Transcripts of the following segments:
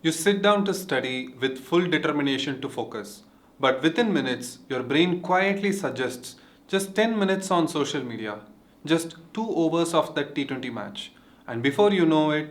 You sit down to study with full determination to focus, but within minutes, your brain quietly suggests just 10 minutes on social media, just 2 overs of that T20 match, and before you know it,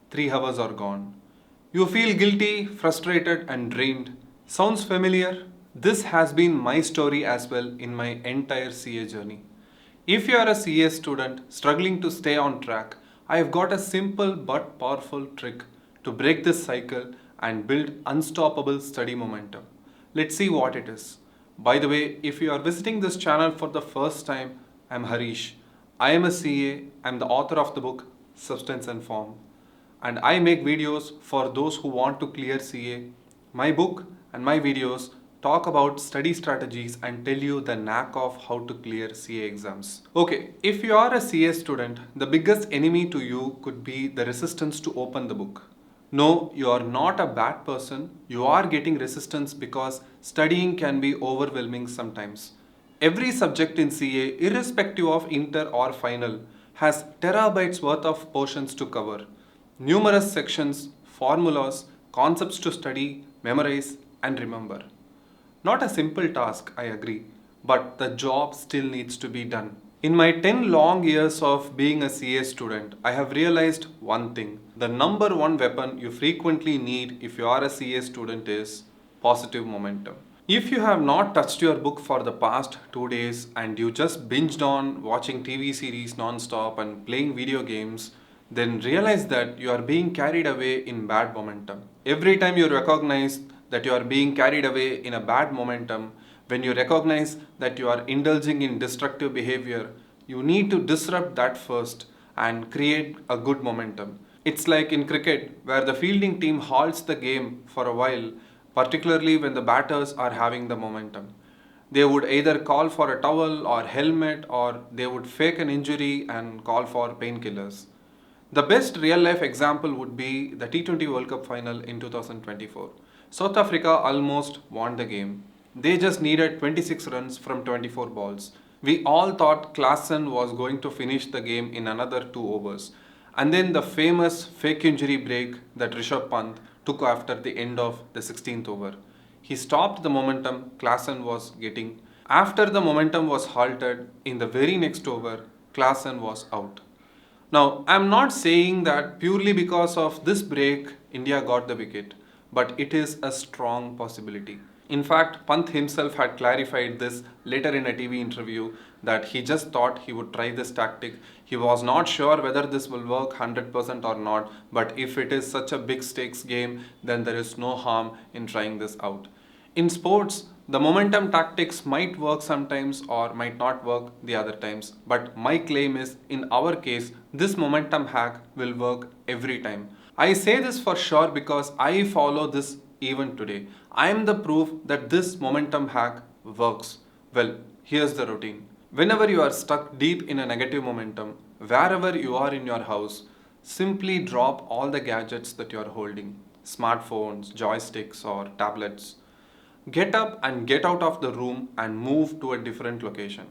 3 hours are gone. You feel guilty, frustrated, and drained. Sounds familiar? This has been my story as well in my entire CA journey. If you are a CA student struggling to stay on track, I have got a simple but powerful trick to break this cycle and build unstoppable study momentum. Let's see what it is. By the way, if you are visiting this channel for the first time, I'm Hareesh. I am a CA, I'm the author of the book Substance and Form, and I make videos for those who want to clear CA. My book and my videos talk about study strategies and tell you the knack of how to clear CA exams. Okay, if you are a CA student, the biggest enemy to you could be the resistance to open the book. No, you are not a bad person. You are getting resistance because studying can be overwhelming sometimes. Every subject in CA, irrespective of inter or final, has terabytes worth of portions to cover. Numerous sections, formulas, concepts to study, memorize, and remember. Not a simple task, I agree, but the job still needs to be done. In my 10 long years of being a CA student, I have realized one thing. The number one weapon you frequently need if you are a CA student is positive momentum. If you have not touched your book for the past 2 days and you just binged on watching TV series non-stop and playing video games, then realize that you are being carried away in bad momentum. Every time you recognize that you are being carried away in a bad momentum, when you recognize that you are indulging in destructive behavior, you need to disrupt that first and create a good momentum. It's like in cricket, where the fielding team halts the game for a while, particularly when the batters are having the momentum. They would either call for a towel or helmet, or they would fake an injury and call for painkillers. The best real life example would be the T20 World Cup final in 2024. South Africa almost won the game. They just needed 26 runs from 24 balls. We all thought Klaassen was going to finish the game in another 2 overs. And then the famous fake injury break that Rishabh Pant took after the end of the 16th over. He stopped the momentum Klaassen was getting. After the momentum was halted, in the very next over, Klaassen was out. Now, I'm not saying that purely because of this break, India got the wicket, but it is a strong possibility. In fact, Pant himself had clarified this later in a TV interview that he just thought he would try this tactic. He was not sure whether this will work 100% or not, but if it is such a big stakes game, then there is no harm in trying this out. In sports, the momentum tactics might work sometimes or might not work the other times. But my claim is, in our case, this momentum hack will work every time. I say this for sure because I follow this even today. I am the proof that this momentum hack works. Well, here's the routine. Whenever you are stuck deep in a negative momentum, wherever you are in your house, simply drop all the gadgets that you are holding, smartphones, joysticks, or tablets. Get up and get out of the room and move to a different location.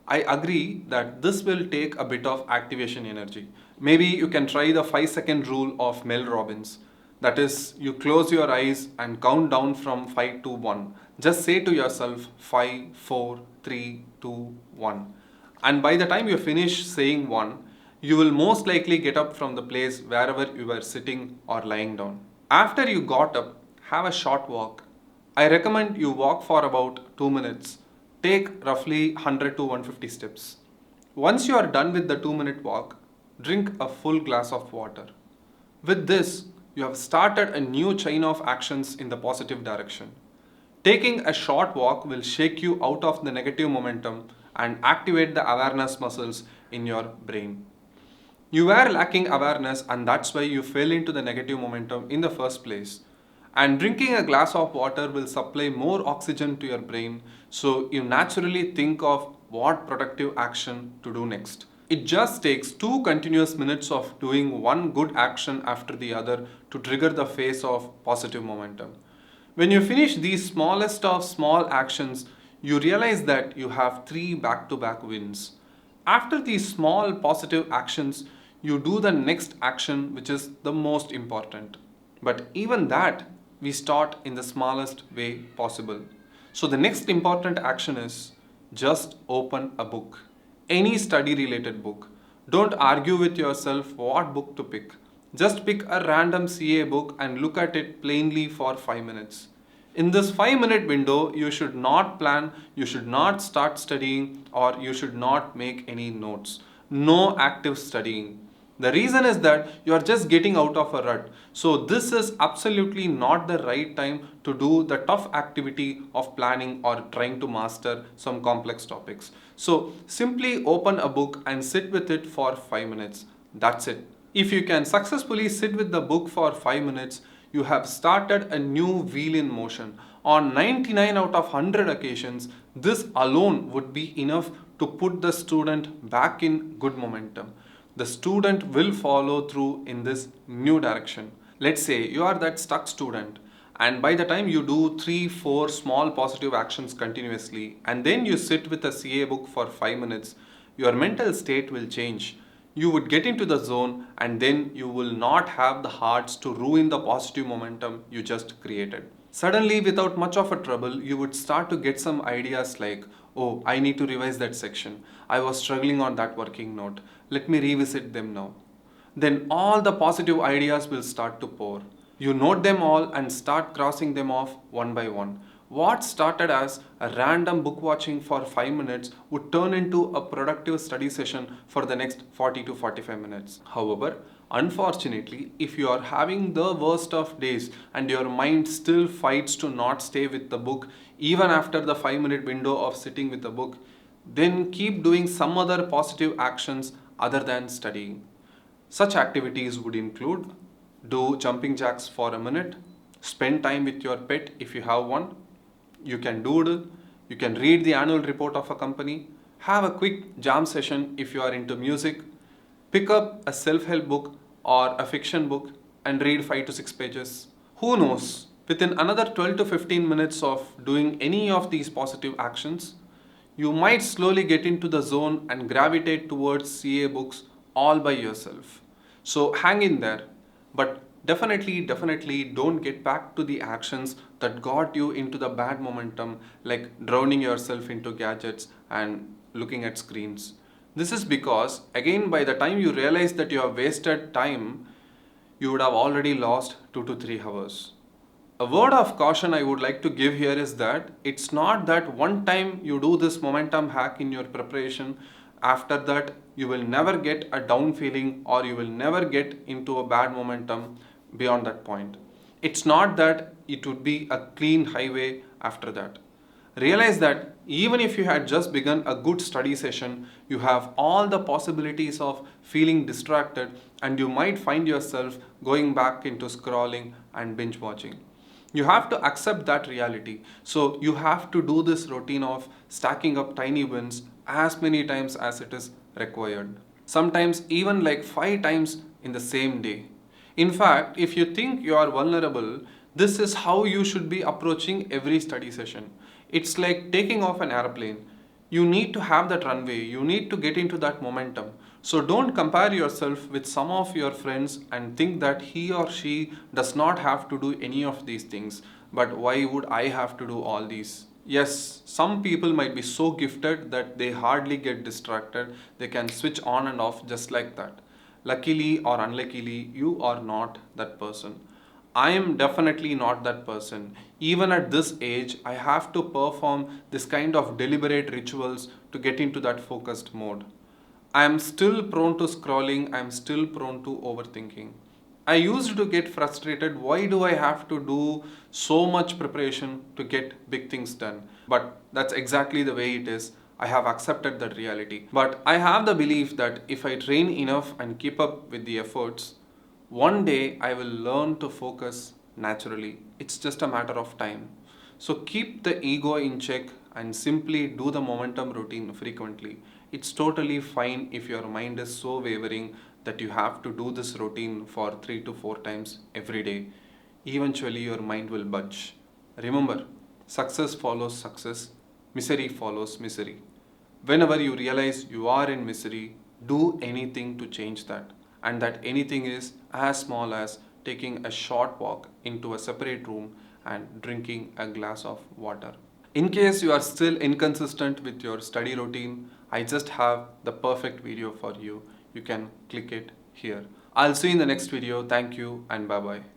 I agree that this will take a bit of activation energy. Maybe you can try the 5-second rule of Mel Robbins. That is, you close your eyes and count down from 5 to 1. Just say to yourself 5, 4, 3, 2, 1. And by the time you finish saying 1, you will most likely get up from the place wherever you were sitting or lying down. After you got up, have a short walk. I recommend you walk for about 2 minutes. Take roughly 100 to 150 steps. Once you are done with the 2-minute walk, drink a full glass of water. With this, you have started a new chain of actions in the positive direction. Taking a short walk will shake you out of the negative momentum and activate the awareness muscles in your brain. You were lacking awareness, and that's why you fell into the negative momentum in the first place. And drinking a glass of water will supply more oxygen to your brain, so you naturally think of what productive action to do next. It just takes 2 continuous minutes of doing one good action after the other to trigger the phase of positive momentum. When you finish these smallest of small actions, you realize that you have 3 back to back wins. After these small positive actions, you do the next action, which is the most important. But even that, we start in the smallest way possible. So the next important action is just open a book. Any study related book. Don't argue with yourself what book to pick. Just pick a random CA book and look at it plainly for 5 minutes. In this 5-minute window, you should not plan, you should not start studying, or you should not make any notes. No active studying. The reason is that you are just getting out of a rut. So, this is absolutely not the right time to do the tough activity of planning or trying to master some complex topics. So, simply open a book and sit with it for 5 minutes. That's it. If you can successfully sit with the book for 5 minutes, you have started a new wheel in motion. On 99 out of 100 occasions, this alone would be enough to put the student back in good momentum. The student will follow through in this new direction. Let's say you are that stuck student, and by the time you do 3 4 small positive actions continuously, and then you sit with a CA book for 5 minutes, your mental state will change. You would get into the zone, and then you will not have the hearts to ruin the positive momentum you just created. Suddenly, without much of a trouble, you would start to get some ideas like, oh, I need to revise that section. I was struggling on that working note. Let me revisit them now. Then all the positive ideas will start to pour. You note them all and start crossing them off one by one. What started as a random book watching for 5 minutes would turn into a productive study session for the next 40 to 45 minutes. However, unfortunately, if you are having the worst of days and your mind still fights to not stay with the book even after the 5-minute window of sitting with the book, then keep doing some other positive actions other than studying. Such activities would include do jumping jacks for a minute, spend time with your pet if you have one, you can doodle, you can read the annual report of a company, have a quick jam session if you are into music, pick up a self help book or a fiction book and read 5 to 6 pages. Who knows? Within another 12 to 15 minutes of doing any of these positive actions, you might slowly get into the zone and gravitate towards CA books all by yourself. So hang in there, but definitely don't get back to the actions that got you into the bad momentum, like drowning yourself into gadgets and looking at screens. This is because, again, by the time you realize that you have wasted time, you would have already lost 2 to 3 hours. A word of caution I would like to give here is that it's not that one time you do this momentum hack in your preparation, after that you will never get a down feeling or you will never get into a bad momentum beyond that point. It's not that it would be a clean highway after that. Realize that even if you had just begun a good study session, you have all the possibilities of feeling distracted and you might find yourself going back into scrolling and binge watching. You have to accept that reality. So you have to do this routine of stacking up tiny wins as many times as it is required. Sometimes even like 5 times in the same day. In fact, if you think you are vulnerable, this is how you should be approaching every study session. It's like taking off an airplane. You need to have that runway, you need to get into that momentum. So don't compare yourself with some of your friends and think that he or she does not have to do any of these things. But why would I have to do all these? Yes, some people might be so gifted that they hardly get distracted. They can switch on and off just like that. Luckily or unluckily, you are not that person. I am definitely not that person. Even at this age, I have to perform this kind of deliberate rituals to get into that focused mode. I am still prone to scrolling, I am still prone to overthinking. I used to get frustrated. Why do I have to do so much preparation to get big things done? But that's exactly the way it is. I have accepted that reality. But I have the belief that if I train enough and keep up with the efforts, one day I will learn to focus naturally. It's just a matter of time. So keep the ego in check and simply do the momentum routine frequently. It's totally fine if your mind is so wavering that you have to do this routine for 3 to 4 times every day. Eventually, your mind will budge. Remember, success follows success, misery follows misery. Whenever you realize you are in misery, do anything to change that. And that anything is as small as taking a short walk into a separate room and drinking a glass of water. In case you are still inconsistent with your study routine, I just have the perfect video for you. You can click it here. I'll see you in the next video. Thank you and bye bye.